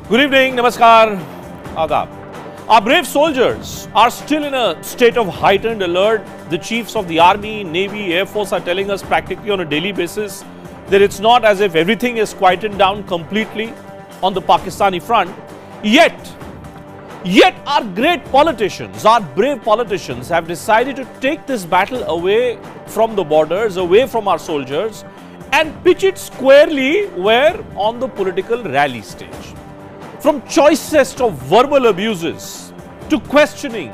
Good evening, namaskar, adab. Our brave soldiers are still in a state of heightened alert. The chiefs of the Army, Navy, Air Force are telling us practically on a daily basis that it's not as if everything is quieted down completely on the Pakistani front. Yet our great politicians, our brave politicians have decided to take this battle away from the borders, away from our soldiers and pitch it squarely where? On the political rally stage. From choicest of verbal abuses to questioning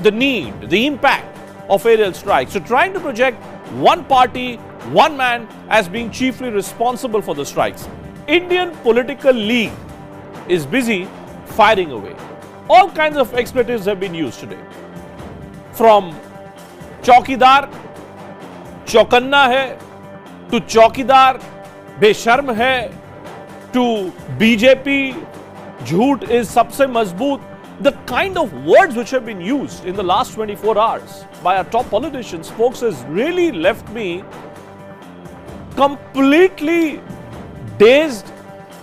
the need, the impact of aerial strikes, to trying to project one party, one man as being chiefly responsible for the strikes. Indian political league is busy firing away. All kinds of expletives have been used today. From Chaukidar, Chaukanna hai, to Chaukidar, Besharm hai, to BJP, Jhoot is sabse mazboot. The kind of words which have been used in the last 24 hours by our top politicians, folks, has really left me completely dazed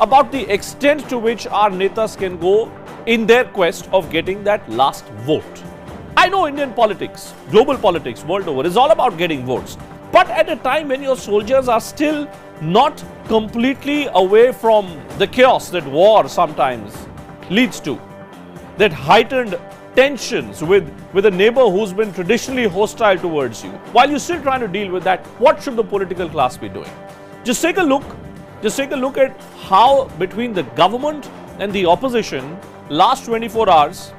about the extent to which our netas can go in their quest of getting that last vote. I know Indian politics, global politics, world over, is all about getting votes. But at a time when your soldiers are still not completely away from the chaos that war sometimes leads to, that heightened tensions with a neighbor who's been traditionally hostile towards you, while you're still trying to deal with that, what should the political class be doing? Just take a look at how between the government and the opposition, last 24 hours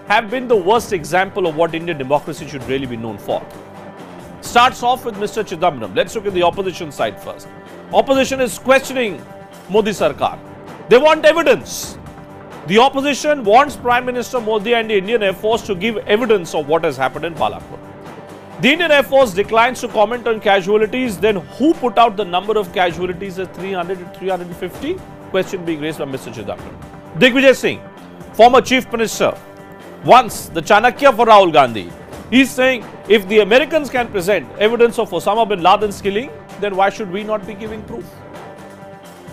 have been the worst example of what Indian democracy should really be known for. Starts off with Mr. Chidambaram. Let's look at the opposition side first. Opposition is questioning Modi Sarkar. They want evidence. The opposition wants Prime Minister Modi and the Indian Air Force to give evidence of what has happened in Balakot. The Indian Air Force declines to comment on casualties. Then who put out the number of casualties as 300 to 350? Question being raised by Mr. Chidambaram. Digvijay Singh, former Chief Minister, once the Chanakya for Rahul Gandhi. He's saying if the Americans can present evidence of Osama bin Laden's killing, then why should we not be giving proof?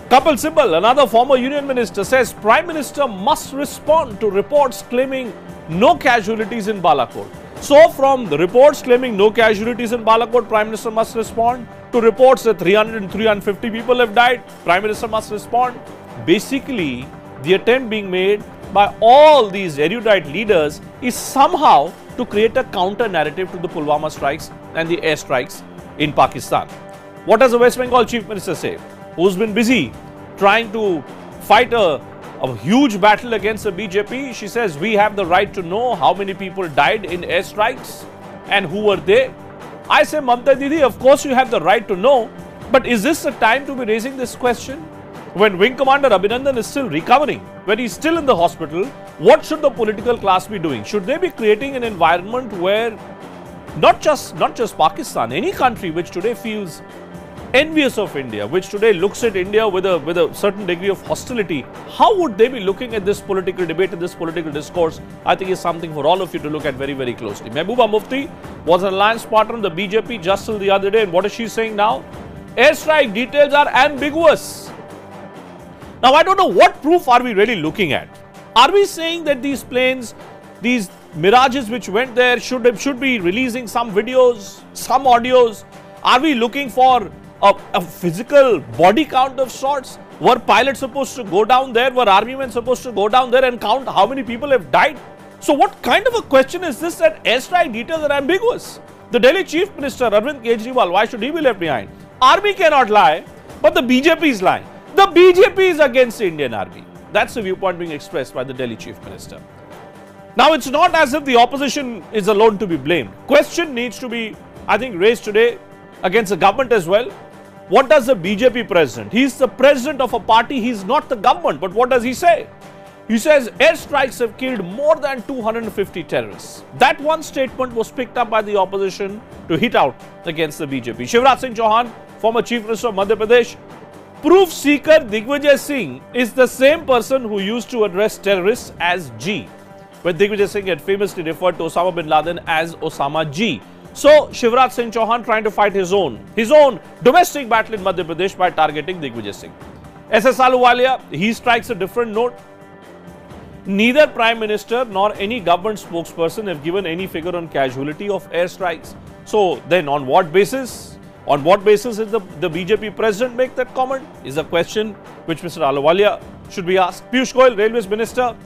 Kapil Sibal, another former Union Minister, says Prime Minister must respond to reports claiming no casualties in Balakot. So from the reports claiming no casualties in Balakot, Prime Minister must respond. To reports that 300 and 350 people have died, Prime Minister must respond. Basically, the attempt being made by all these erudite leaders is somehow to create a counter narrative to the Pulwama strikes and the air strikes in Pakistan. What does the West Bengal Chief Minister say? Who's been busy trying to fight a huge battle against the BJP? She says we have the right to know how many people died in air strikes and who were they. I say, Mamta Didi, of course you have the right to know, but is this the time to be raising this question? When Wing Commander Abhinandan is still recovering, when he's still in the hospital, what should the political class be doing? Should they be creating an environment where not just Pakistan, any country which today feels envious of India, which today looks at India with a certain degree of hostility, how would they be looking at this political debate and this political discourse? I think is something for all of you to look at very, very closely. Mehbooba Mufti was an alliance partner of the BJP just till the other day, and what is she saying now? Airstrike details are ambiguous. Now, I don't know what proof are we really looking at. Are we saying that these planes, these Mirages which went there should be releasing some videos, some audios? Are we looking for a physical body count of sorts? Were pilots supposed to go down there? Were army men supposed to go down there and count how many people have died? So what kind of a question is this that airstrike details are ambiguous? The Delhi Chief Minister Arvind Kejriwal, why should he be left behind? Army cannot lie, but the BJP is lying. The BJP is against the Indian Army. That's the viewpoint being expressed by the Delhi Chief Minister. Now, it's not as if the opposition is alone to be blamed. Question needs to be, I think, raised today against the government as well. What does the BJP president? He's the president of a party. He's not the government. But what does he say? He says airstrikes have killed more than 250 terrorists. That one statement was picked up by the opposition to hit out against the BJP. Shivraj Singh Chauhan, former Chief Minister of Madhya Pradesh, proof seeker Digvijay Singh is the same person who used to address terrorists as G, when Digvijay Singh had famously referred to Osama bin Laden as Osama G. So, Shivraj Singh Chauhan trying to fight his own domestic battle in Madhya Pradesh by targeting Digvijay Singh. SS Ahluwalia, he strikes a different note. Neither Prime Minister nor any government spokesperson have given any figure on casualty of airstrikes. So then on what basis? On what basis is the BJP president make that comment? Is a question which Mr. Ahluwalia should be asked. Piyush Goyal, Railways Minister,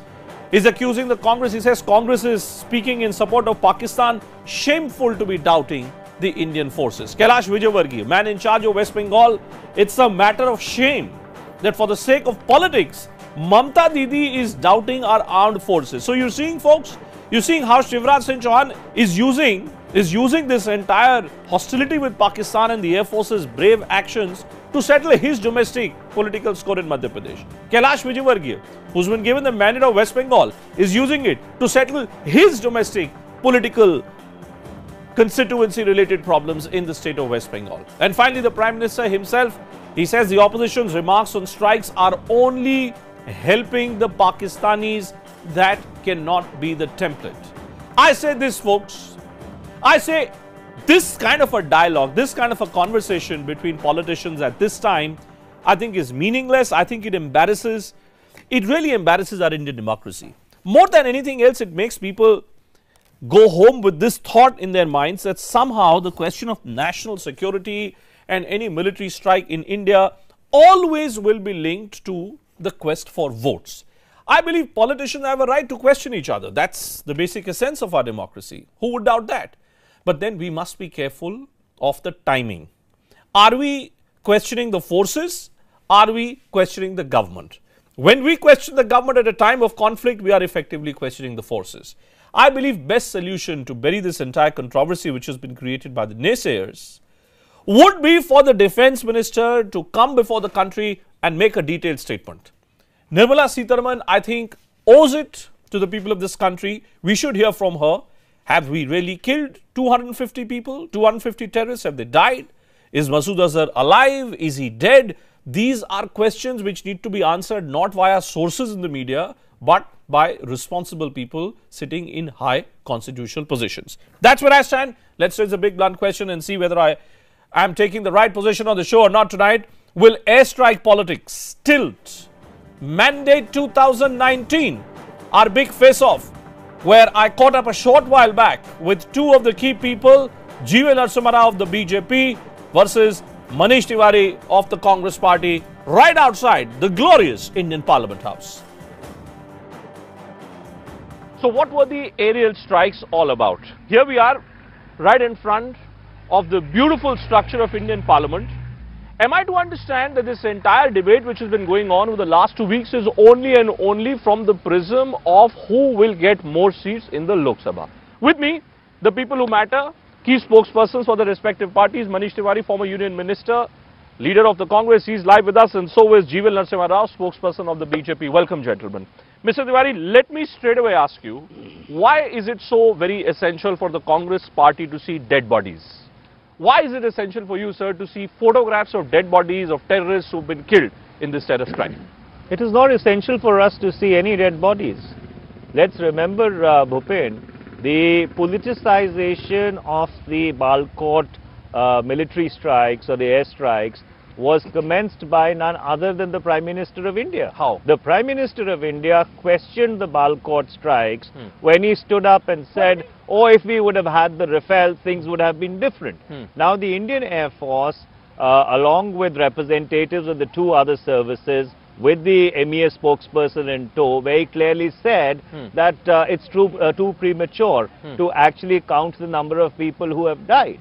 is accusing the Congress. He says Congress is speaking in support of Pakistan. Shameful to be doubting the Indian forces. Kailash Vijayvargiya, man in charge of West Bengal, it's a matter of shame that for the sake of politics, Mamta Didi is doubting our armed forces. So you're seeing, folks, you're seeing how Shivraj Singh Chauhan is using this entire hostility with Pakistan and the Air Force's brave actions to settle his domestic political score in Madhya Pradesh. Kailash Vijayvargiya, who's been given the mandate of West Bengal, is using it to settle his domestic political constituency-related problems in the state of West Bengal. And finally, the Prime Minister himself, he says the opposition's remarks on strikes are only helping the Pakistanis. That cannot be the template. I say this, folks. I say this kind of a dialogue, this kind of a conversation between politicians at this time, I think is meaningless. I think it really embarrasses our Indian democracy. More than anything else, it makes people go home with this thought in their minds that somehow the question of national security and any military strike in India always will be linked to the quest for votes. I believe politicians have a right to question each other. That's the basic essence of our democracy. Who would doubt that? But then we must be careful of the timing. Are we questioning the forces? Are we questioning the government? When we question the government at a time of conflict, we are effectively questioning the forces. I believe best solution to bury this entire controversy which has been created by the naysayers would be for the defense minister to come before the country and make a detailed statement. Nirmala Sitharaman, I think, owes it to the people of this country. We should hear from her. Have we really killed 250 people, 250 terrorists? Have they died? Is Masood Azhar alive? Is he dead? These are questions which need to be answered not via sources in the media, but by responsible people sitting in high constitutional positions. That's where I stand. Let's raise a big blunt question and see whether I am taking the right position on the show or not tonight. Will airstrike politics tilt? Mandate 2019, our big face-off, where I caught up a short while back with two of the key people, G.V. Narasimha Rao of the BJP versus Manish Tiwari of the Congress party, right outside the glorious Indian Parliament House. So what were the aerial strikes all about? Here we are, right in front of the beautiful structure of Indian Parliament. Am I to understand that this entire debate which has been going on over the last 2 weeks is only and only from the prism of who will get more seats in the Lok Sabha? With me, the people who matter, key spokespersons for the respective parties, Manish Tiwari, former Union Minister, leader of the Congress, he's live with us, and so is G.V. Narasimha Rao, spokesperson of the BJP. Welcome, gentlemen. Mr. Tiwari, let me straight away ask you, why is it so very essential for the Congress party to see dead bodies? Why is it essential for you, sir, to see photographs of dead bodies of terrorists who've been killed in this terror strike? It is not essential for us to see any dead bodies. Let's remember, Bhupen, the politicization of the Balkot military strikes or the air strikes was commenced by none other than the Prime Minister of India. How? The Prime Minister of India questioned the Balkot strikes when he stood up and said, oh, if we would have had the Rafale, things would have been different. Now, the Indian Air Force, along with representatives of the two other services, with the MES spokesperson in tow, very clearly said that it's too premature to actually count the number of people who have died.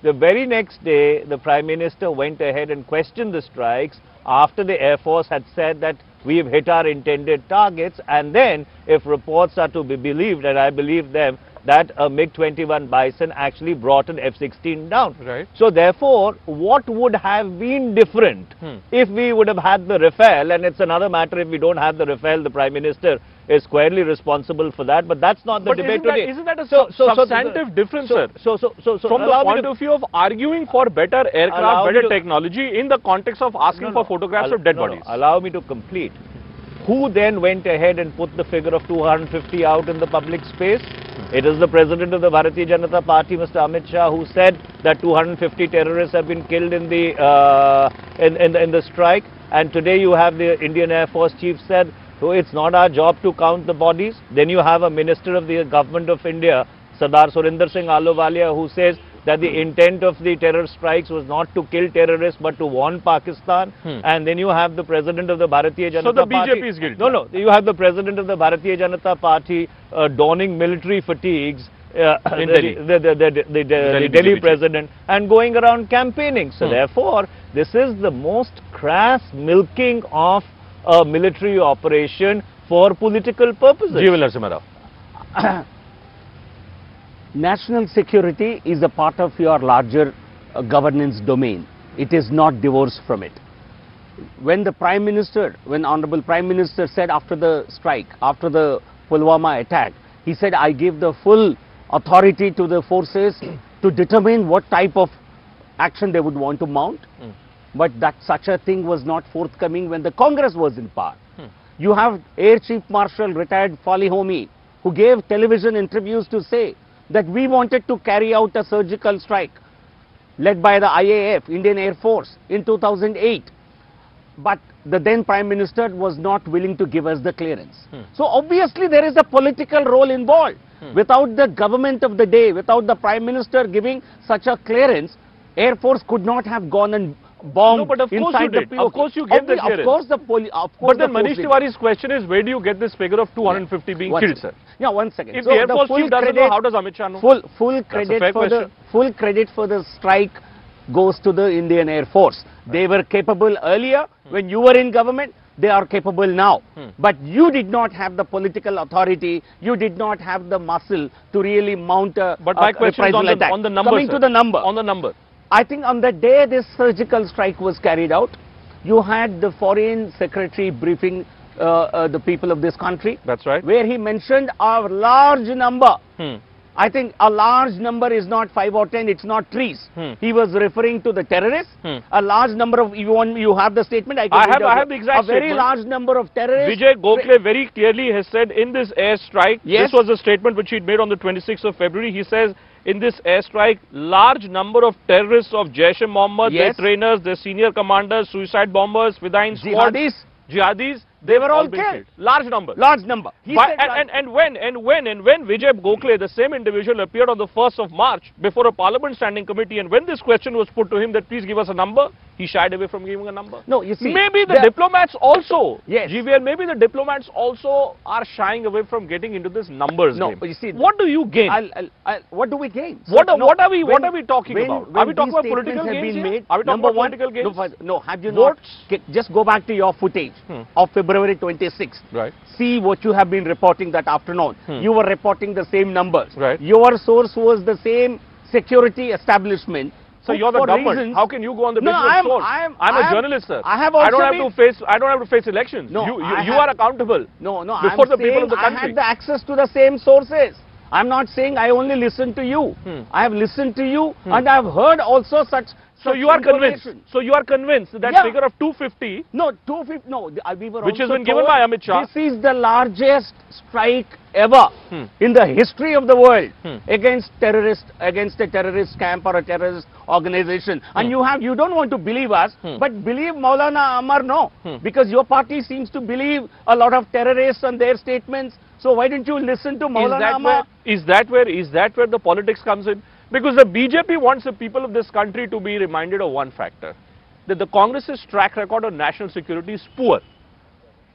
The very next day, the Prime Minister went ahead and questioned the strikes after the Air Force had said that we've hit our intended targets, and then, if reports are to be believed, and I believe them, that a MiG-21 Bison actually brought an F-16 down. Right. So therefore, what would have been different if we would have had the Rafale? And it's another matter if we don't have the Rafale, the Prime Minister is squarely responsible for that, but that's not the debate today. Isn't that a substantive difference, sir? From the point of view of arguing for better aircraft, better technology, in the context of asking for photographs of dead bodies. Allow me to complete. Who then went ahead and put the figure of 250 out in the public space? It is the President of the Bharatiya Janata Party, Mr. Amit Shah, who said that 250 terrorists have been killed in the strike. And today you have the Indian Air Force Chief said So it's not our job to count the bodies. Then you have a minister of the government of India, Sardar Surinder Singh Ahluwalia, who says that the intent of the terror strikes was not to kill terrorists but to warn Pakistan. And then you have the president of the Bharatiya Janata Party. So the BJP is guilty. No, you have the president of the Bharatiya Janata Party donning military fatigues. In Delhi. The Delhi president, and going around campaigning. So therefore, this is the most crass milking of a military operation for political purposes. G.V. Narasimha Rao. National security is a part of your larger governance domain. It is not divorced from it. When the Prime Minister, when Honorable Prime Minister said after the strike, after the Pulwama attack, he said, I give the full authority to the forces to determine what type of action they would want to mount. But that such a thing was not forthcoming when the Congress was in power. You have Air Chief Marshal retired Fali Homi, who gave television interviews to say that we wanted to carry out a surgical strike led by the IAF, Indian Air Force, in 2008. But the then Prime Minister was not willing to give us the clearance. So obviously there is a political role involved. Without the government of the day, without the Prime Minister giving such a clearance, Air Force could not have gone and bombed. No, but of course inside you did. the Of course you gave the clearance. Of course the But then Manish Tiwari's question is, where do you get this figure of 250 being killed, sir? Yeah, 1 second. If the Air Force chief doesn't know, how does Amit Shah know? Full credit for the strike goes to the Indian Air Force. They were capable earlier when you were in government. They are capable now. But you did not have the political authority, you did not have the muscle to really mount a But my question is on the number, Coming sir. to the number. On the number. I think on the day this surgical strike was carried out, you had the Foreign Secretary briefing the people of this country. That's right. Where he mentioned a large number. I think a large number is not 5 or 10, it's not trees. He was referring to the terrorists. A large number of, you have the statement? I have the exact statement. A very large number of terrorists. Vijay Gokhale very clearly has said in this airstrike, this was a statement which he'd made on the 26th of February. He says, in this airstrike, large number of terrorists of Jaish-e-Mohammed, their trainers, their senior commanders, suicide bombers, Fidayeen squad, jihadis, they were all killed. Large number. Large number. And when Vijay Gokhale, the same individual, appeared on the 1st of March before a Parliament Standing Committee, and when this question was put to him that please give us a number, he shied away from giving a number. No, you see, maybe the diplomats also, yes, GVL, maybe the diplomats also are shying away from getting into this numbers game. You see, what do you gain? What do we gain? What are we talking about? Are we talking about political gains here? Are we talking about political gains? No, have you not? Just go back to your footage of February 26th. Right. See what you have been reporting that afternoon. You were reporting the same numbers. Right. Your source was the same security establishment. So you're the government. How can you go on the basis of source? I'm a journalist, sir. I don't have to face elections. No, you are accountable. No, before the people of the country. I had the access to the same sources. I'm not saying I only listen to you. I have listened to you and I have heard also such. So you are convinced. So you are convinced that figure of 250. No, 250. No, we were. Which has been given by Amit Shah. This is the largest strike ever in the history of the world against a terrorist camp or a terrorist organization. And you don't want to believe us, but believe Maulana Ammar, no, because your party seems to believe a lot of terrorists and their statements. So why don't you listen to Maulana Ammar? Is that where the politics comes in? Because the BJP wants the people of this country to be reminded of one factor, that the Congress's track record on national security is poor.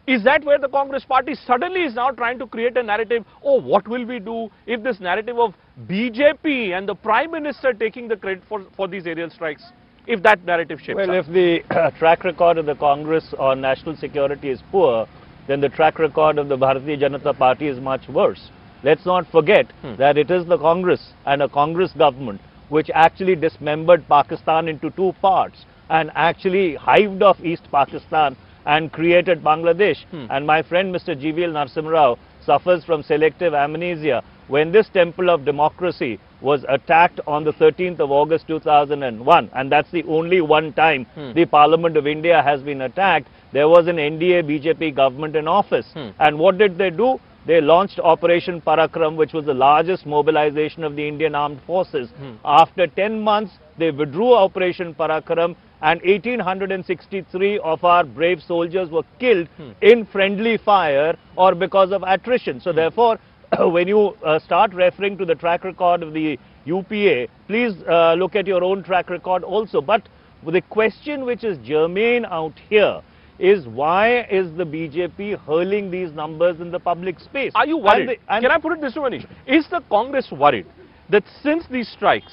Is that where the Congress party suddenly is now trying to create a narrative, oh, what will we do if this narrative of BJP and the Prime Minister taking the credit for these aerial strikes, if that narrative shapes up? Well, if the track record of the Congress on national security is poor, then the track record of the Bharatiya Janata Party is much worse. Let's not forget that it is the Congress and a Congress government which actually dismembered Pakistan into two parts and actually hived off East Pakistan and created Bangladesh. And my friend Mr. GVL Narasimha Rao suffers from selective amnesia. When this temple of democracy was attacked on the 13th of August 2001, and that's the only one time the Parliament of India has been attacked, there was an NDA BJP government in office. And what did they do? They launched Operation Parakram, which was the largest mobilization of the Indian Armed Forces. After 10 months, they withdrew Operation Parakram and 1,863 of our brave soldiers were killed in friendly fire or because of attrition. So therefore, when you start referring to the track record of the UPA, please look at your own track record also. But the question which is germane out here is, why is the BJP hurling these numbers in the public space? Are you worried? Can I put it this way, Manish? Is the Congress worried that since these strikes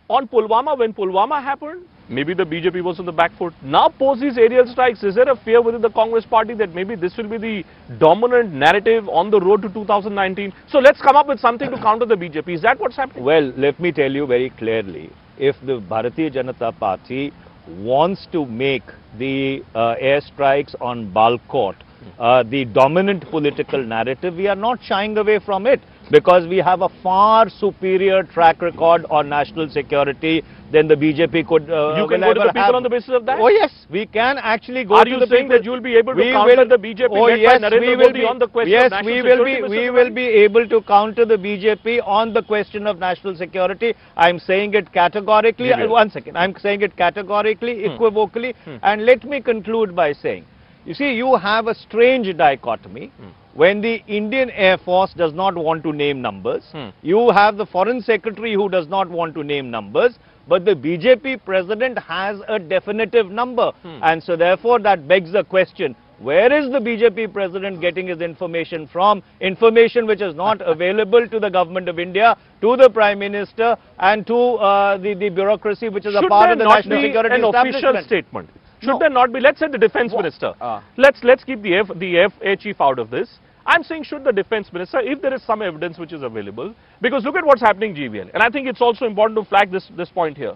on Pulwama, when Pulwama happened, maybe the BJP was on the back foot. Now post these aerial strikes, is there a fear within the Congress party that maybe this will be the dominant narrative on the road to 2019? So let's come up with something to counter the BJP. Is that what's happening? Well, let me tell you very clearly, if the Bharatiya Janata Party wants to make the airstrikes on Balkot the dominant political narrative, we are not shying away from it, because we have a far superior track record on national security than the BJP could. You can go to the people on the basis of that? Oh yes, we can actually go to the people. Are you saying that you will be able to counter the BJP yes, we will be on the question of national security? We will be able to counter the BJP on the question of national security. I am saying it categorically. One second. I am saying it categorically, equivocally, and let me conclude by saying, you see, you have a strange dichotomy. When the Indian Air Force does not want to name numbers, you have the Foreign Secretary who does not want to name numbers, but the BJP president has a definitive number. And so therefore that begs the question, where is the BJP president getting his information from? Information which is not available to the government of India, to the Prime Minister, and to the bureaucracy which is a part of the national security establishment. Should there not be an official statement? Should there not be, let's say the defense minister, let's keep the FA chief out of this. I'm saying, should the defense minister, if there is some evidence which is available, because look at what's happening, GVL, and I think it's also important to flag this point here.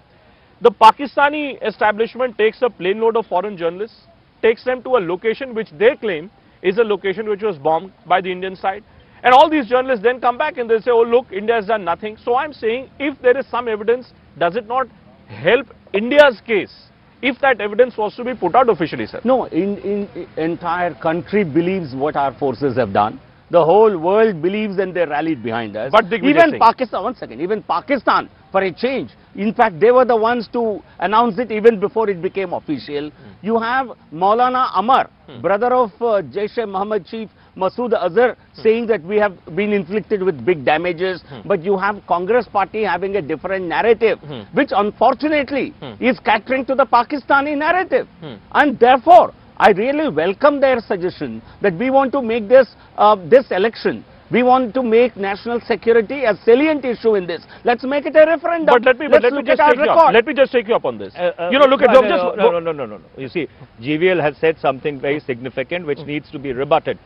The Pakistani establishment takes a plane load of foreign journalists, takes them to a location which they claim is a location which was bombed by the Indian side. And all these journalists then come back and they say, oh look, India has done nothing. So I'm saying, if there is some evidence, does it not help India's case if that evidence was to be put out officially, sir? No, entire country believes what our forces have done. The whole world believes and they rallied behind us. But even Pakistan, one second, even Pakistan, for a change, in fact, they were the ones to announce it even before it became official. You have Maulana Amar, brother of Jaish-e-Mohammed chief Masood Azhar, saying that we have been inflicted with big damages, but you have Congress party having a different narrative, which unfortunately is catering to the Pakistani narrative. And therefore, I really welcome their suggestion that we want to make this election, we want to make national security a salient issue in this. Let's make it a referendum. But let me just take you up on this. You know, look at no. You see, GVL has said something very significant which needs to be rebutted.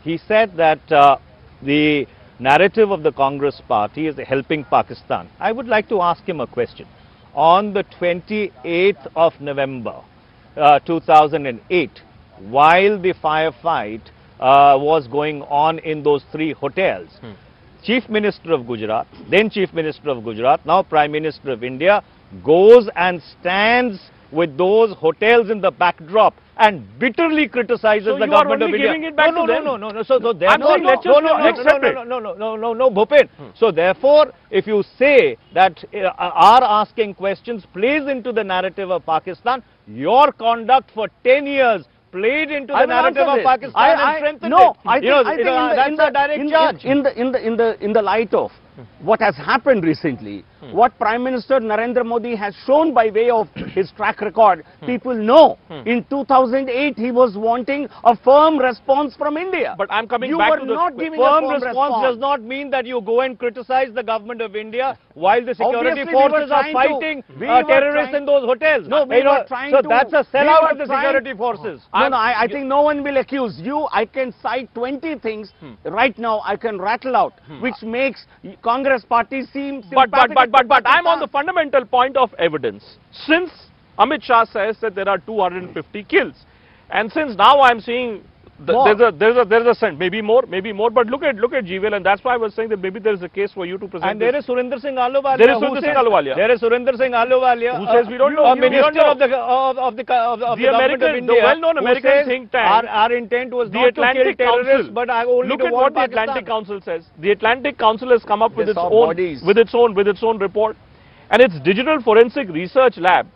He said that the narrative of the Congress party is helping Pakistan. I would like to ask him a question. On the 28th of November 2008, while the firefight was going on in those 3 hotels, Chief Minister of Gujarat, then Chief Minister of Gujarat, now Prime Minister of India, goes and stands with those hotels in the backdrop and bitterly criticizes the government of India. Giving it back to them? No. So therefore, no, Bhupen. So therefore, if you say that our asking questions plays into the narrative of Pakistan, your conduct for 10 years played into the narrative of Pakistan and strengthened it. I think that's a direct charge. In the light of what has happened recently, what Prime Minister Narendra Modi has shown by way of his track record, people know in 2008 he was wanting a firm response from India. But I'm coming back to the firm response does not mean that you go and criticize the government of India while the security forces are fighting terrorists in those hotels. No, we were trying to. So that's a sellout of the security forces. No, I think no one will accuse you. I can cite 20 things right now. I can rattle out, which makes Congress party seem sympathetic. But I'm on the fundamental point of evidence. Since Amit Shah says that there are 250 kills, and since now I'm seeing there's a sense, maybe more, but look at GVL, and that's why I was saying that maybe there is a case for you to present. And there is Surinder Singh Ahluwalia. There is Surinder Singh Ahluwalia. Who says we don't know. A minister of the government of India, the well-known American think tank. Our intent was not to kill terrorists, but only look to at what the Atlantic Council says. The Atlantic Council has come up with its own report, and its Digital Forensic Research Lab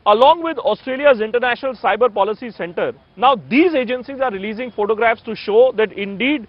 along with Australia's International Cyber Policy Centre, now these agencies are releasing photographs to show that indeed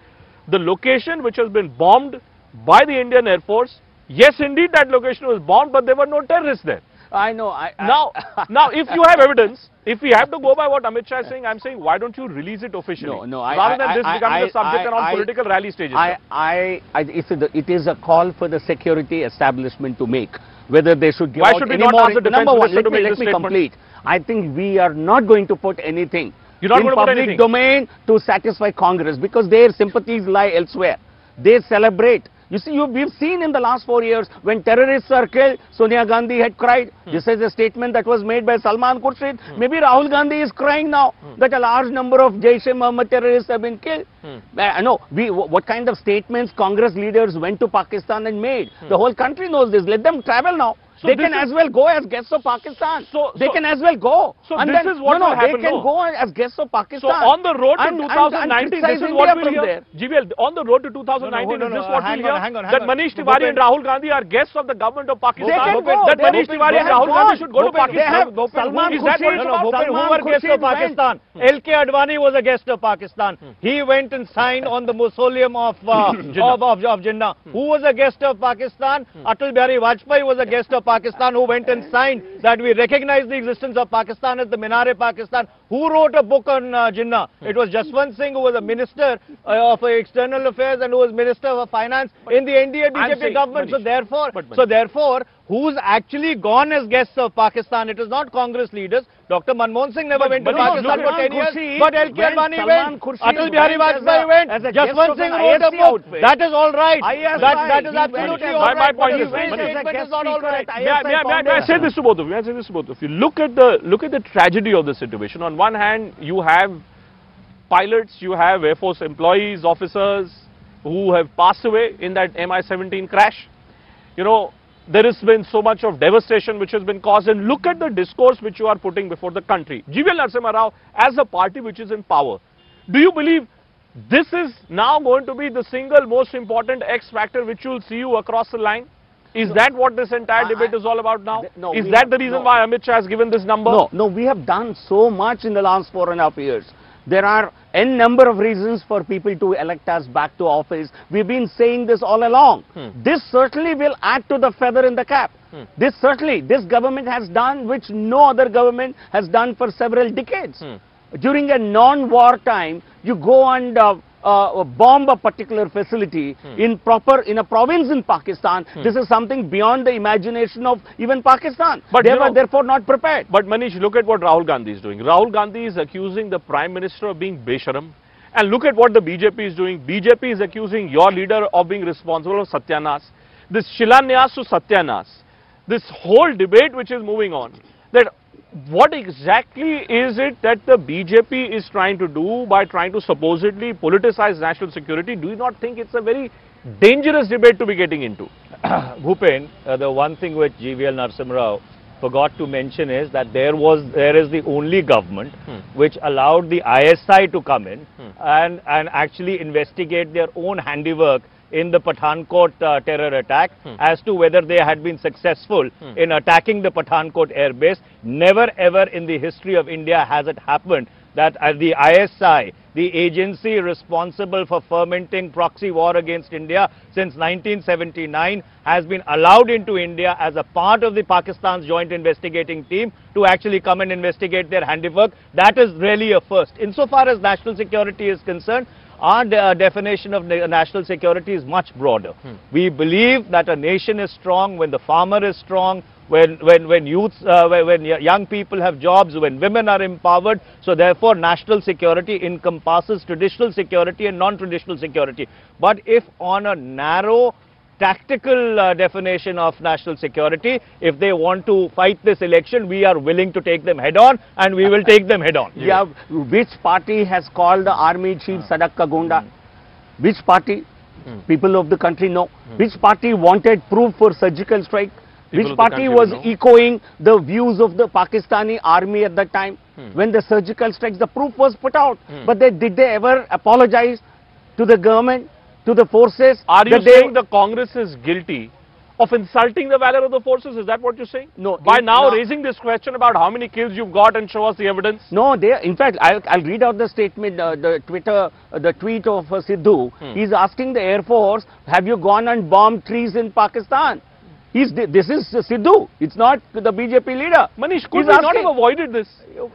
the location which has been bombed by the Indian Air Force, yes, indeed that location was bombed, but there were no terrorists there. I know. Now, if you have evidence, if we have to go by what Amit Shah is saying, I'm saying, why don't you release it officially? No, rather than this becoming the subject around political rally stages. It is a call for the security establishment to make. Whether they should give Why out should we any not more. ask the defense Number one, minister to make let this me statement? complete. I think we are not going to put anything You're not in going to put public anything. domain to satisfy Congress, because their sympathies lie elsewhere. They celebrate. You see, we've seen in the last 4 years, when terrorists are killed, Sonia Gandhi had cried. This is a statement that was made by Salman Khurshid. Maybe Rahul Gandhi is crying now that a large number of Jaish-e-Mohammed terrorists have been killed. No, what kind of statements Congress leaders went to Pakistan and made. The whole country knows this. Let them travel now. So they can as well go as guests of Pakistan. They can as well go. So this is what will happen. They can go as guests of Pakistan. So on the road to 2019, this is what we'll hear. GVL, on the road to 2019, is this what we'll hear? That Manish Tiwari and Rahul Gandhi are guests of the government of Pakistan. They can go. That Manish Tiwari and Rahul Gandhi should go to Pakistan. They have Salman Is that what it's about? Who were guests of Pakistan? LK Advani was a guest of Pakistan. He went and signed on the mausoleum of Jinnah. Who was a guest of Pakistan? Atal Bihari Vajpayee was a guest of Pakistan, who went and signed that we recognize the existence of Pakistan as the Minar-e-Pakistan. Who wrote a book on Jinnah? It was Jaswant Singh, who was a minister of external affairs and who was minister of finance in the NDA BJP government. Manish, So therefore, who's actually gone as guests of Pakistan? It is not Congress leaders. Dr. Manmohan Singh never went to Pakistan for 10 years, but LK Advani went, Atal Bihari Vajpayee went, Jaswant Singh wrote a book. That is all right. That is absolutely all right. My point is, Statement is not all right. May I say this to both of you? Look at the tragedy of the situation. On one hand, you have pilots, you have Air Force employees, officers who have passed away in that Mi-17 crash. You know, there has been so much of devastation which has been caused, and look at the discourse which you are putting before the country. GVL Narasimha Rao, as a party which is in power, do you believe this is now going to be the single most important X factor which will see you across the line? Is that what this entire debate is all about now? No, is that the reason why Amit Shah has given this number? No, we have done so much in the last 4.5 years. There are n number of reasons for people to elect us back to office. We've been saying this all along. This certainly will add to the feather in the cap. This government has done which no other government has done for several decades. During a non-war time, you go and bomb a particular facility in a province in Pakistan. This is something beyond the imagination of even Pakistan. But they were therefore not prepared. But Manish, look at what Rahul Gandhi is doing. Rahul Gandhi is accusing the Prime Minister of being besharam. And look at what the BJP is doing. BJP is accusing your leader of being responsible for Satyanas. This Shilanyas to Satyanas, this whole debate which is moving on, that what exactly is it that the BJP is trying to do by trying to supposedly politicize national security? Do you not think it's a very dangerous debate to be getting into? Bhupen, the one thing which GVL Narasimha Rao forgot to mention is that there is the only government which allowed the ISI to come in and actually investigate their own handiwork in the Pathankot terror attack as to whether they had been successful in attacking the Pathankot airbase. Never ever in the history of India has it happened that the ISI, the agency responsible for fermenting proxy war against India since 1979, has been allowed into India as a part of the Pakistan's joint investigating team to actually come and investigate their handiwork. That is really a first. Insofar as national security is concerned, our definition of national security is much broader. We believe that a nation is strong when the farmer is strong, when young people have jobs, when women are empowered. So therefore national security encompasses traditional security and non-traditional security. But if on a narrow tactical definition of national security, if they want to fight this election, we are willing to take them head on, and we will take them head on. Yeah, which party has called the army chief Sadak Ka Gunda? Which party? People of the country know. Which party wanted proof for surgical strike? Which party was echoing the views of the Pakistani army at that time? When the surgical strikes, the proof was put out. But did they ever apologize to the government, to the forces? Are you saying the Congress is guilty of insulting the valor of the forces? Is that what you're saying? No. By now raising this question about how many kills you've got and show us the evidence? No, in fact, I'll read out the statement, the tweet of Sidhu. He's asking the Air Force, have you gone and bombed trees in Pakistan? This is Sidhu. It's not the BJP leader. Manish, could we not have avoided this?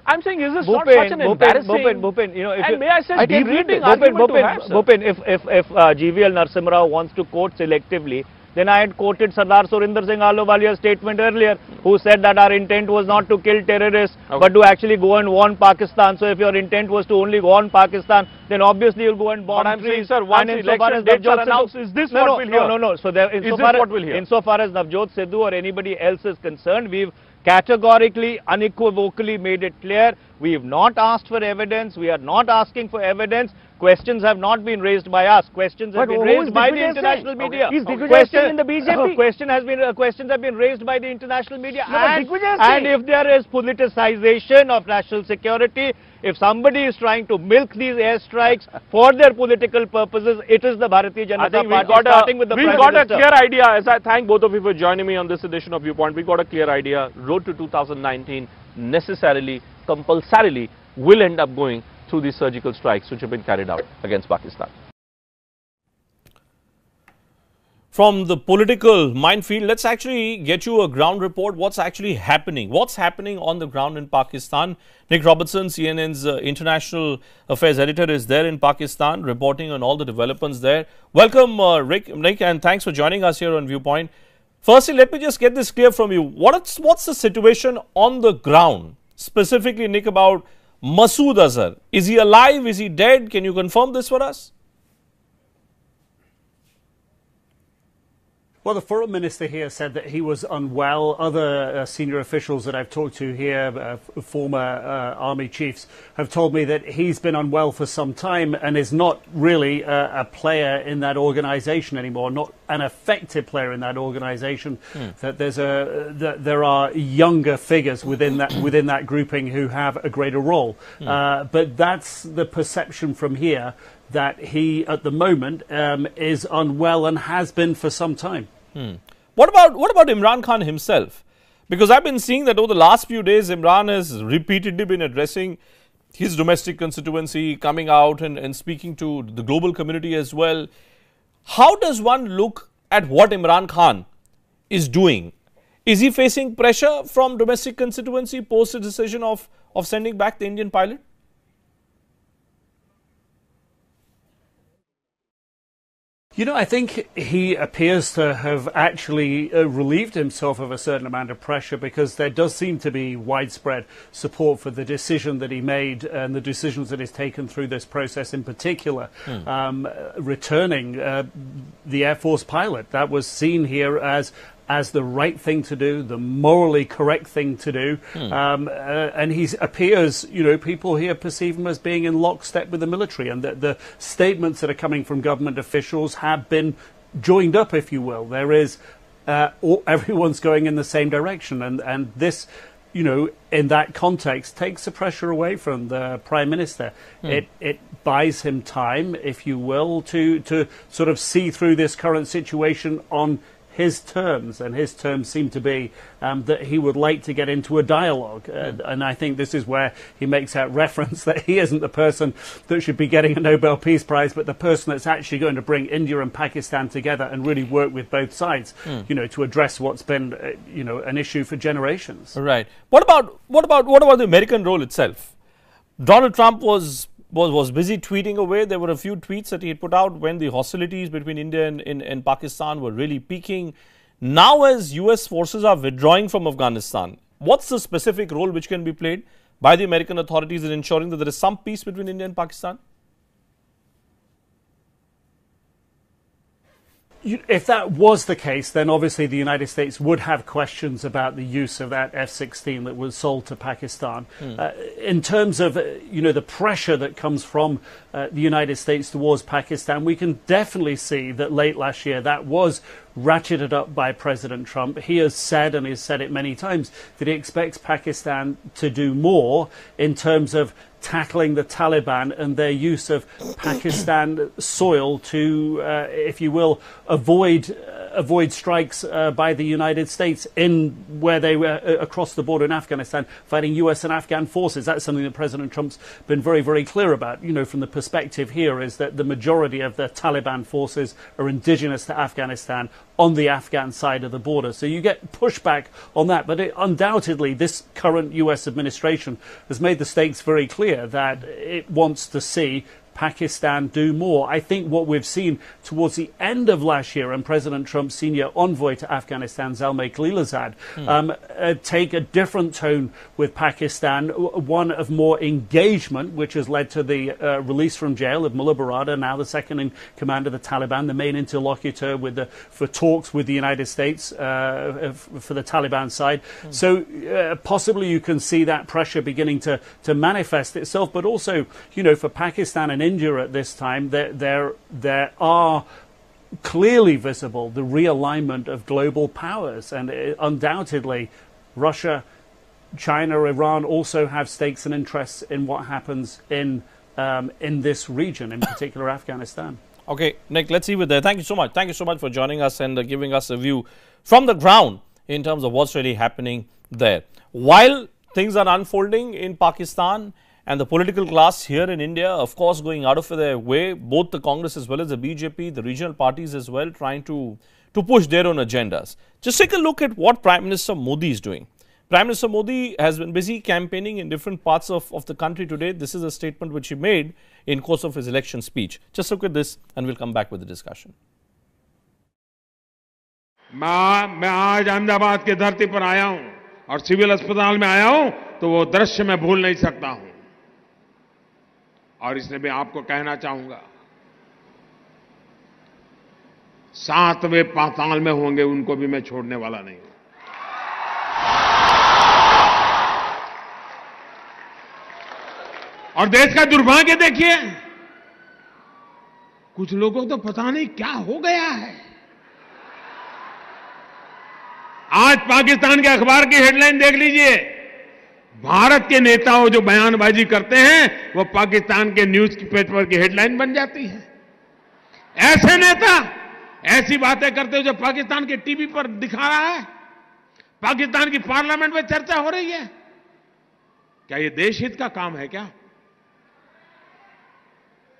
I'm saying, is this not such an embarrassing... Bhupen, you know, if and may I say, deep-rooting Bhupen, argument to have, sir? Bhupen, if GVL Narasimha Rao wants to quote selectively, then I had quoted Sardar Surinder Singh Ahluwalia's statement earlier, who said that our intent was not to kill terrorists, but to actually go and warn Pakistan. So if your intent was to only warn Pakistan, then obviously you'll go and bomb trees. But I'm saying, sir, and once election dates are announced, is this what we'll hear? No. So there, insofar as Navjot Sidhu or anybody else is concerned, we've categorically, unequivocally made it clear, we have not asked for evidence, we are not asking for evidence. Questions have not been raised by us. Questions have been raised by the international media. He's Digvijay in the BJP. Questions have been raised by the international media. And if there is politicization of national security, if somebody is trying to milk these airstrikes for their political purposes, it is the Bharatiya Janata Party, starting with the Prime Minister. We've got a clear idea, as I thank both of you for joining me on this edition of Viewpoint. We've got a clear idea. Road to 2019 necessarily, compulsorily will end up going through these surgical strikes which have been carried out against Pakistan. From the political minefield, let's actually get you a ground report. What's actually happening? What's happening on the ground in Pakistan? Nick Robertson, CNN's international affairs editor, is there in Pakistan reporting on all the developments there. Welcome, Nick, and thanks for joining us here on Viewpoint. Firstly, let me just get this clear from you. What's the situation on the ground? Specifically, Nick, about Masood Azhar. Is he alive? Is he dead? Can you confirm this for us? Well, the foreign minister here said that he was unwell. Other senior officials that I've talked to here, former army chiefs, have told me that he's been unwell for some time and is not really a player in that organization anymore, not an effective player in that organization. That there are younger figures within that grouping who have a greater role. But that's the perception from here, that he, at the moment, is unwell and has been for some time. What about Imran Khan himself? Because I've been seeing that over the last few days, Imran has repeatedly been addressing his domestic constituency, coming out and speaking to the global community as well. How does one look at what Imran Khan is doing? Is he facing pressure from domestic constituency post the decision of sending back the Indian pilot? You know, I think he appears to have actually relieved himself of a certain amount of pressure, because there does seem to be widespread support for the decision that he made and the decisions that he's taken through this process, in particular, returning the Air Force pilot. That was seen here as the right thing to do, the morally correct thing to do. And he appears, you know, people here perceive him as being in lockstep with the military, and the statements that are coming from government officials have been joined up, if you will. There is, everyone's going in the same direction, and this, you know, in that context, takes the pressure away from the Prime Minister. It buys him time, if you will, to sort of see through this current situation on his terms, and his terms seem to be that he would like to get into a dialogue. And I think this is where he makes that reference that he isn't the person that should be getting a Nobel Peace Prize, but the person that's actually going to bring India and Pakistan together and really work with both sides, you know, to address what's been, you know, an issue for generations. Right. What about the American role itself? Donald Trump was busy tweeting away. There were a few tweets that he had put out when the hostilities between India and Pakistan were really peaking. Now, as US forces are withdrawing from Afghanistan, what's the specific role which can be played by the American authorities in ensuring that there is some peace between India and Pakistan? If that was the case, then obviously the United States would have questions about the use of that F-16 that was sold to Pakistan. In terms of, you know, the pressure that comes from the United States towards Pakistan, we can definitely see that late last year that was ratcheted up by President Trump. He has said, and he's said it many times, that he expects Pakistan to do more in terms of tackling the Taliban and their use of Pakistan soil to, if you will, avoid avoid strikes by the United States in where they were across the border in Afghanistan, fighting US and Afghan forces. That's something that President Trump's been very, very clear about. You know, from the perspective here is that the majority of the Taliban forces are indigenous to Afghanistan on the Afghan side of the border. So you get pushback on that. But undoubtedly, this current US administration has made the stakes very clear that it wants to see Pakistan do more. I think what we've seen towards the end of last year, and President Trump's senior envoy to Afghanistan, Zalmay Khalilzad, take a different tone with Pakistan, one of more engagement, which has led to the release from jail of Mullah Barada, now the second in command of the Taliban, the main interlocutor for talks with the United States for the Taliban side. So possibly you can see that pressure beginning to manifest itself, but also, you know, for Pakistan and India at this time, there are clearly visible the realignment of global powers, and undoubtedly Russia, China, Iran also have stakes and interests in what happens in this region, in particular Afghanistan. Okay, Nick, let's leave it there. Thank you so much. Thank you so much for joining us and giving us a view from the ground in terms of what's really happening there. While things are unfolding in Pakistan, and the political class here in India, of course, going out of their way, both the Congress as well as the BJP, the regional parties as well, trying to push their own agendas. Just take a look at what Prime Minister Modi is doing. Prime Minister Modi has been busy campaigning in different parts of the country today. This is a statement which he made in course of his election speech. Just look at this and we'll come back with the discussion. मैं आज अहमदाबाद की धरती पर आया हूं और civil अस्पताल में आया हूं तो वो दृश्य मैं भूल नहीं सकता हूं। और इसलिए मैं आपको कहना चाहूंगा, 7वें पाताल में होंगे उनको भी मैं छोड़ने वाला नहीं हूं। और देश का दुर्भाग्य देखिए, कुछ लोगों को तो पता नहीं क्या हो गया है। आज पाकिस्तान के अखबार की हेडलाइन देख लीजिए, भारत के नेताओं जो बयानबाजी करते हैं वो पाकिस्तान के न्यूज पेपर की हेडलाइन बन जाती है। ऐसे नेता ऐसी बातें करते हो जो पाकिस्तान के टीवी पर दिखा रहा है, पाकिस्तान की पार्लियामेंट में चर्चा हो रही है। क्या ये देश हित का काम है क्या?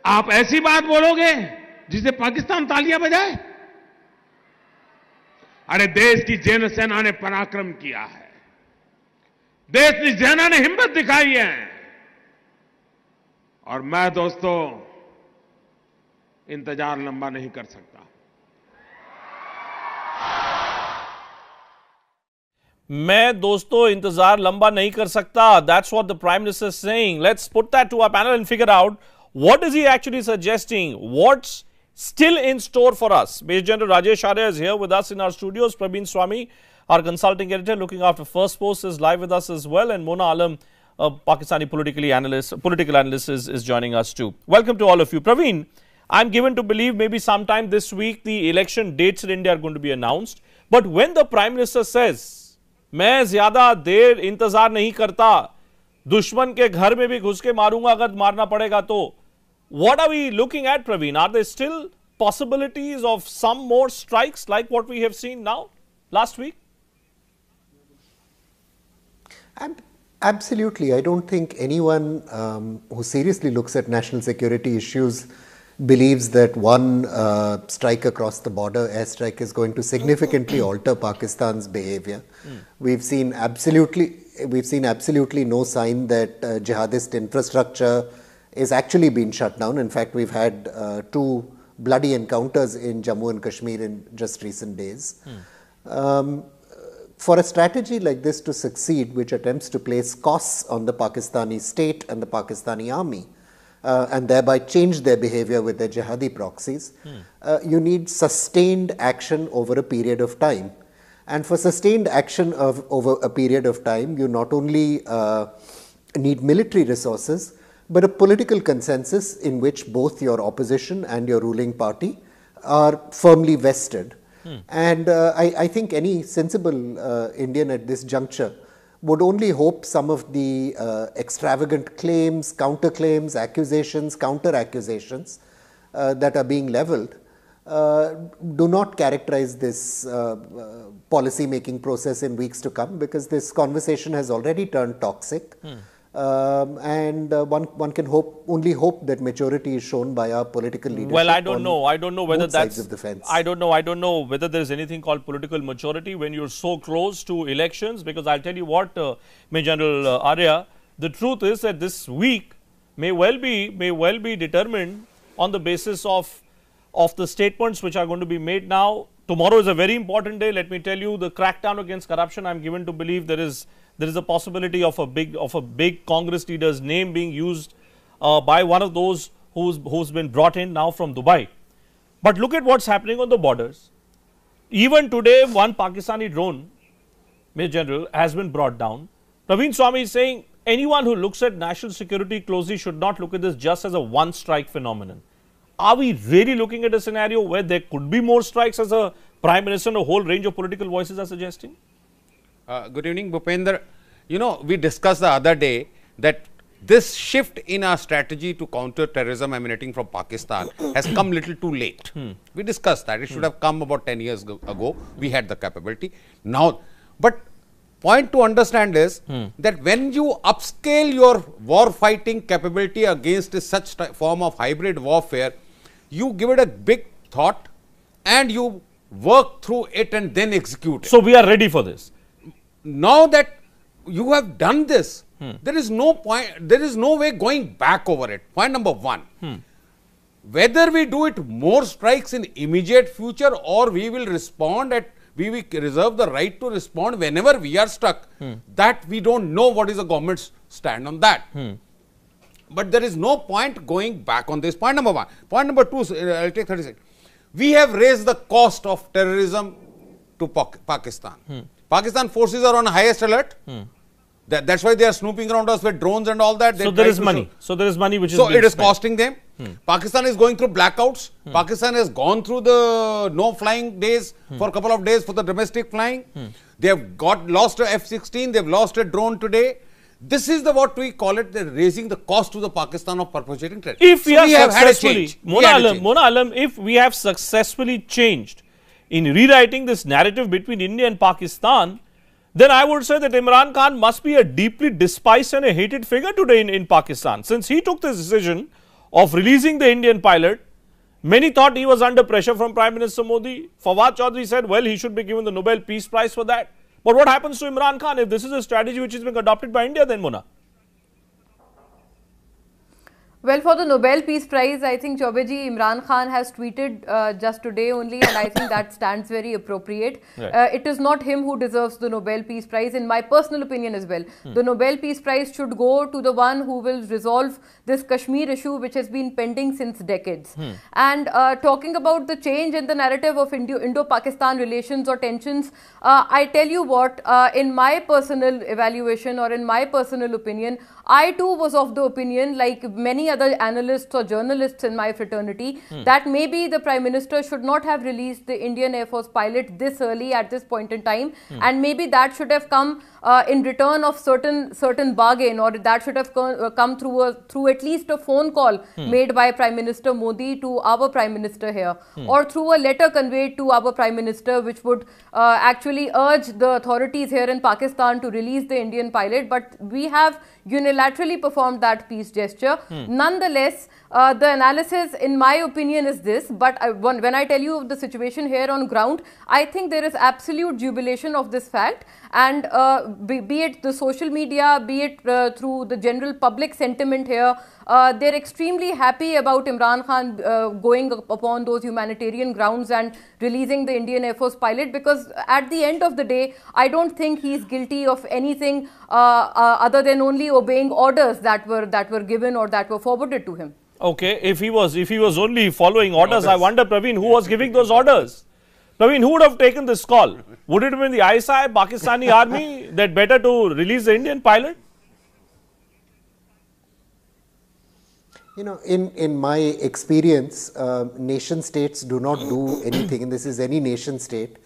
आप ऐसी बात बोलोगे जिसे पाकिस्तान तालियां बजाए? अरे देश की जैन सेना ने पराक्रम किया है, देश की सेना ने हिम्मत दिखाई है। और मैं दोस्तों इंतजार लंबा नहीं कर सकता। मैं दोस्तों इंतजार लंबा नहीं कर सकता. That's what the Prime Minister is saying. Let's put that to our panel and figure out what is he actually suggesting. What's still in store for us? Major General Rajesh Arya is here with us in our studios. Praveen Swami, our consulting editor looking after First Post, is live with us as well. And Mona Alam, a Pakistani political analyst is joining us too. Welcome to all of you. Praveen, I'm given to believe maybe sometime this week the election dates in India are going to be announced. But when the Prime Minister says, मैं ज्यादा देर इंतजार नहीं करता, दुश्मन के घर में भी घुस के मारूंगा अगर मारना पड़ेगा तो, what are we looking at, Praveen? Are there still possibilities of some more strikes like what we have seen now last week? Absolutely. I don't think anyone who seriously looks at national security issues believes that one strike across the border, airstrike, is going to significantly alter Pakistan's behavior. We've seen absolutely no sign that jihadist infrastructure is actually being shut down. In fact, we've had 2 bloody encounters in Jammu and Kashmir in just recent days. For a strategy like this to succeed, which attempts to place costs on the Pakistani state and the Pakistani army, and thereby change their behavior with their jihadi proxies, you need sustained action over a period of time. And for sustained action over a period of time, you not only need military resources, but a political consensus in which both your opposition and your ruling party are firmly vested. And I think any sensible Indian at this juncture would only hope some of the extravagant claims, counterclaims, accusations, counter-accusations that are being leveled do not characterize this policy making process in weeks to come, because this conversation has already turned toxic. And one can only hope that maturity is shown by our political leadership. Well, I don't know whether both that's sides of the fence. I don't know whether there is anything called political maturity when you're so close to elections, because I'll tell you what, Major General Arya, the truth is that this week may well be determined on the basis of the statements which are going to be made now. Tomorrow is a very important day. Let me tell you, the crackdown against corruption, I'm given to believe there is a possibility of a big Congress leader's name being used by one of those who's been brought in now from Dubai. But look at what's happening on the borders. Even today, one Pakistani drone, Major General, has been brought down. Praveen Swamy is saying anyone who looks at national security closely should not look at this just as a one-strike phenomenon. Are we really looking at a scenario where there could be more strikes, as a Prime Minister and a whole range of political voices are suggesting? Good evening, Bhupender. You know, we discussed the other day that this shift in our strategy to counter terrorism emanating from Pakistan has come little too late. We discussed that. It should have come about 10 years ago. We had the capability. Now, but point to understand is that when you upscale your war fighting capability against such form of hybrid warfare, you give it a big thought and you work through it and then execute it. So we are ready for this. Now that you have done this, there is no way going back over it. Point number one. Whether we do it more strikes in immediate future, or we will respond we will reserve the right to respond whenever we are struck, that we don't know what is the government's stand on that. But there is no point going back on this. Point number one. Point number two, I'll take 30 seconds. We have raised the cost of terrorism to Pakistan. Pakistan forces are on highest alert. That's why they are snooping around us with drones and all that. So there is money. So there is money which is so it is spent. costing them. Pakistan is going through blackouts. Pakistan has gone through the no flying days for a couple of days for the domestic flying. They have lost a F-16. They have lost a drone today. This is what we call it, raising the cost to the Pakistan of perpetrating terror. If we have successfully, Mona Alam, if we have successfully changed in rewriting this narrative between India and Pakistan, then I would say that Imran Khan must be a deeply despised and a hated figure today in Pakistan. Since he took this decision of releasing the Indian pilot, many thought he was under pressure from Prime Minister Modi. Fawad Chaudhry said, well, he should be given the Nobel Peace Prize for that. But what happens to Imran Khan if this is a strategy which is being adopted by India then, Mona? Well, for the Nobel Peace Prize, I think Chaubeji, Imran Khan has tweeted just today only, and I think that stands very appropriate. Right. It is not him who deserves the Nobel Peace Prize, in my personal opinion as well. The Nobel Peace Prize should go to the one who will resolve this Kashmir issue, which has been pending since decades. And talking about the change in the narrative of Indo-Pakistan relations or tensions, I tell you what, in my personal evaluation or in my personal opinion, I too was of the opinion, like many other analysts or journalists in my fraternity, that maybe the Prime Minister should not have released the Indian Air Force pilot this early at this point in time, and maybe that should have come in return of certain bargain, or that should have come through at least a phone call made by Prime Minister Modi to our Prime Minister here, or through a letter conveyed to our Prime Minister, which would actually urge the authorities here in Pakistan to release the Indian pilot. But we have unilaterally performed that peace gesture. Nonetheless, the analysis, in my opinion, is this. But when I tell you of the situation here on ground, I think there is absolute jubilation of this fact. And be it the social media, be it through the general public sentiment here, they're extremely happy about Imran Khan going upon those humanitarian grounds and releasing the Indian Air Force pilot, because at the end of the day, I don't think he's guilty of anything other than only obeying orders that were given or that were forwarded to him. Okay, if he was only following orders, I wonder, Praveen, who was giving those orders? Praveen, who would have taken this call? Would it have been the ISI, Pakistani army, that better to release the Indian pilot? You know, in my experience, nation states do not do anything, and this is any nation state,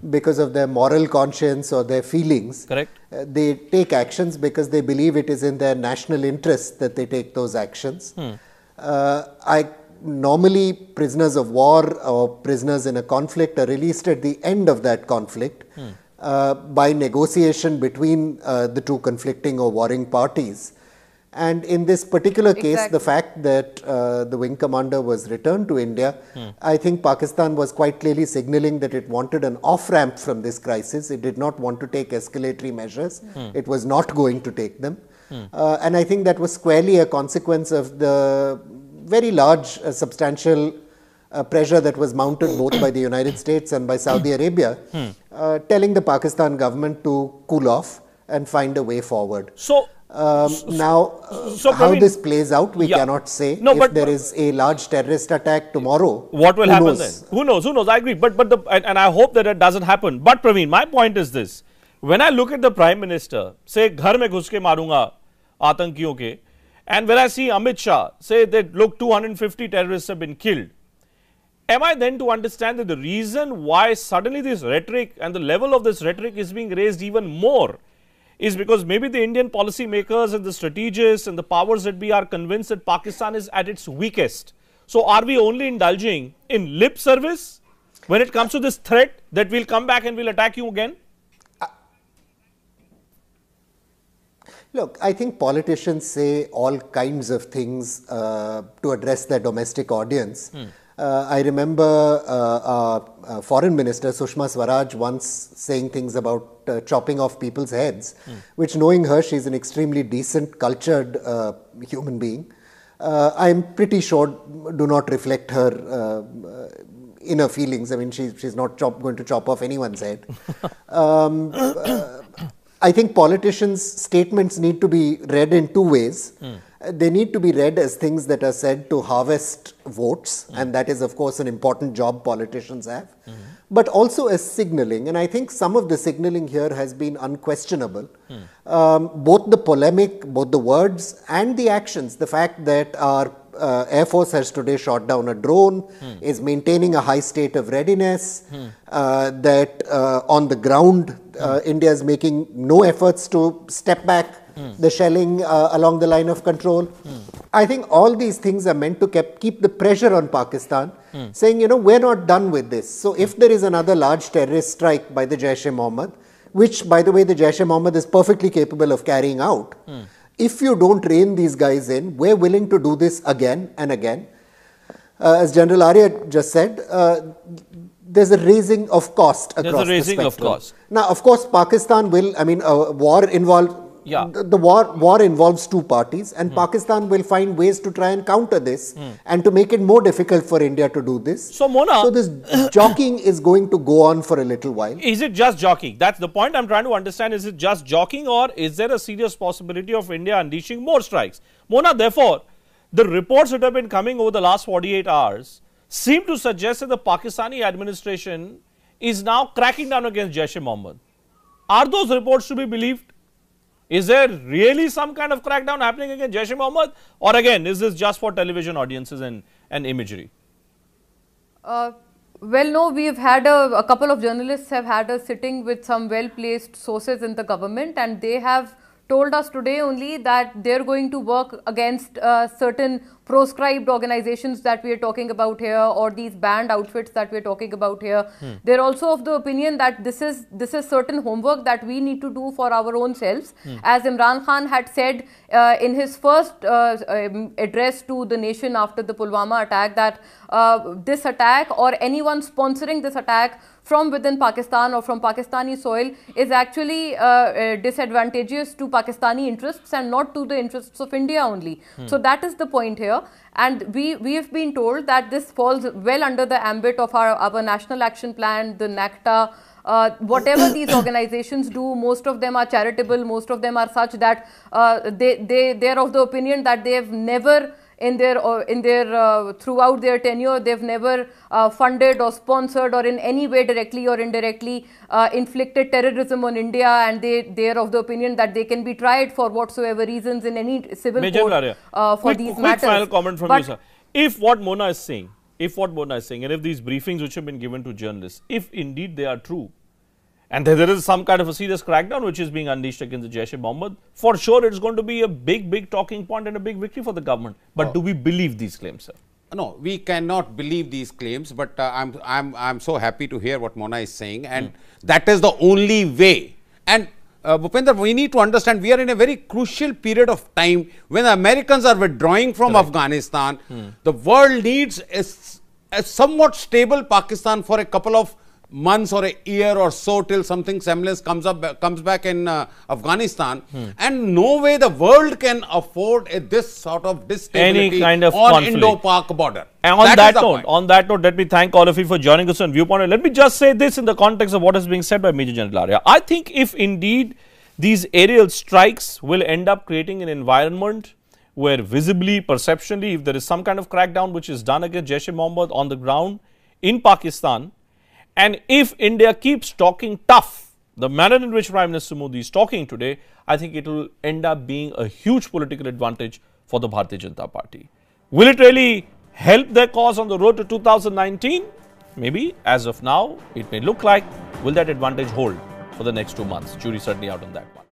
because of their moral conscience or their feelings. Correct. They take actions because they believe it is in their national interest that they take those actions. normally prisoners of war or prisoners in a conflict are released at the end of that conflict by negotiation between the two conflicting or warring parties. And in this particular case, the fact that the wing commander was returned to India, I think Pakistan was quite clearly signaling that it wanted an off-ramp from this crisis. It did not want to take escalatory measures. It was not going to take them. And I think that was squarely a consequence of the very large, substantial pressure that was mounted both by the United States and by Saudi Arabia, telling the Pakistan government to cool off and find a way forward. So, how this plays out, we cannot say. If there is a large terrorist attack tomorrow, what will happen then? Who knows? Who knows? I agree. And I hope that it doesn't happen. But Praveen, my point is this. When I look at the Prime Minister, say, ghar mein ghus ke marunga atankiyon ke, and when I see Amit Shah say that, look, 250 terrorists have been killed, am I then to understand that the reason why suddenly this rhetoric and the level of this rhetoric is being raised even more is because maybe the Indian policy makers and the strategists and the powers that be are convinced that Pakistan is at its weakest? So are we only indulging in lip service when it comes to this threat that we'll come back and we'll attack you again? Look, I think politicians say all kinds of things to address their domestic audience. I remember Foreign Minister Sushma Swaraj once saying things about chopping off people's heads, which, knowing her, she's an extremely decent, cultured human being. I'm pretty sure do not reflect her inner feelings. I mean, she's not going to chop off anyone's head. I think politicians' statements need to be read in two ways. They need to be read as things that are said to harvest votes, and that is, of course, an important job politicians have, but also as signaling. And I think some of the signaling here has been unquestionable. Both the polemic, both the words and the actions, the fact that our Air Force has today shot down a drone, is maintaining a high state of readiness, that on the ground, India is making no efforts to step back the shelling along the line of control. I think all these things are meant to keep the pressure on Pakistan, saying, you know, we're not done with this. So if there is another large terrorist strike by the Jaish-e-Mohammed, which, by the way, the Jaish-e-Mohammed is perfectly capable of carrying out, if you don't rein these guys in, we're willing to do this again and again. As General Arya just said, there's a raising of cost across the spectrum. There's a raising of cost. Now, of course, Pakistan will, I mean, war involved. The war involves two parties, and Pakistan will find ways to try and counter this and to make it more difficult for India to do this. So, Mona, so this jockeying is going to go on for a little while. Is it just jockeying? That's the point I'm trying to understand. Is it just jockeying, or is there a serious possibility of India unleashing more strikes? Mona, therefore, the reports that have been coming over the last 48 hours seem to suggest that the Pakistani administration is now cracking down against Jaish-e-Mohammed. Are those reports to be believed? Is there really some kind of crackdown happening against Jaish-e-Mohammed, or again, is this just for television audiences and imagery? Well, no, we've had a couple of journalists have had a sitting with some well-placed sources in the government, and they have told us today only that they're going to work against certain proscribed organizations that we are talking about here, or these banned outfits that we're talking about here. They're also of the opinion that this is certain homework that we need to do for our own selves. As Imran Khan had said in his first address to the nation after the Pulwama attack, that this attack or anyone sponsoring this attack from within Pakistan or from Pakistani soil is actually disadvantageous to Pakistani interests and not to the interests of India only. So that is the point here. And we have been told that this falls well under the ambit of our National Action Plan, the NACTA. Whatever these organizations do, most of them are charitable, most of them are such that they're of the opinion that they have never throughout their tenure, they've never funded or sponsored or in any way directly or indirectly inflicted terrorism on India, and they're of the opinion that they can be tried for whatsoever reasons in any civil court for these matters. Quick final comment from you, sir. If what Mona is saying, and if these briefings which have been given to journalists, if indeed they are true, and there is some kind of a serious crackdown which is being unleashed against the Jaish-e-Mohammed, for sure it's going to be a big talking point and a big victory for the government. But do we believe these claims, sir? No, we cannot believe these claims, but I'm so happy to hear what Mona is saying, and that is the only way. And Bhupender, we need to understand we are in a very crucial period of time when the Americans are withdrawing from Afghanistan. The world needs a somewhat stable Pakistan for a couple of months or a year or so till something semblance comes back in Afghanistan, and no way the world can afford this sort of instability on Indo-Pak border. And on that note, let me thank all of you for joining us on Viewpoint. And let me just say this in the context of what is being said by Major General Arya. I think if indeed these aerial strikes will end up creating an environment where visibly, perceptionally, if there is some kind of crackdown which is done against Jaish-e-Mohammed on the ground in Pakistan, and if India keeps talking tough, the manner in which Prime Minister Modi is talking today, I think it will end up being a huge political advantage for the Bharatiya Janata Party. Will it really help their cause on the road to 2019? Maybe. As of now, it may look like. Will that advantage hold for the next 2 months? Jury certainly out on that one.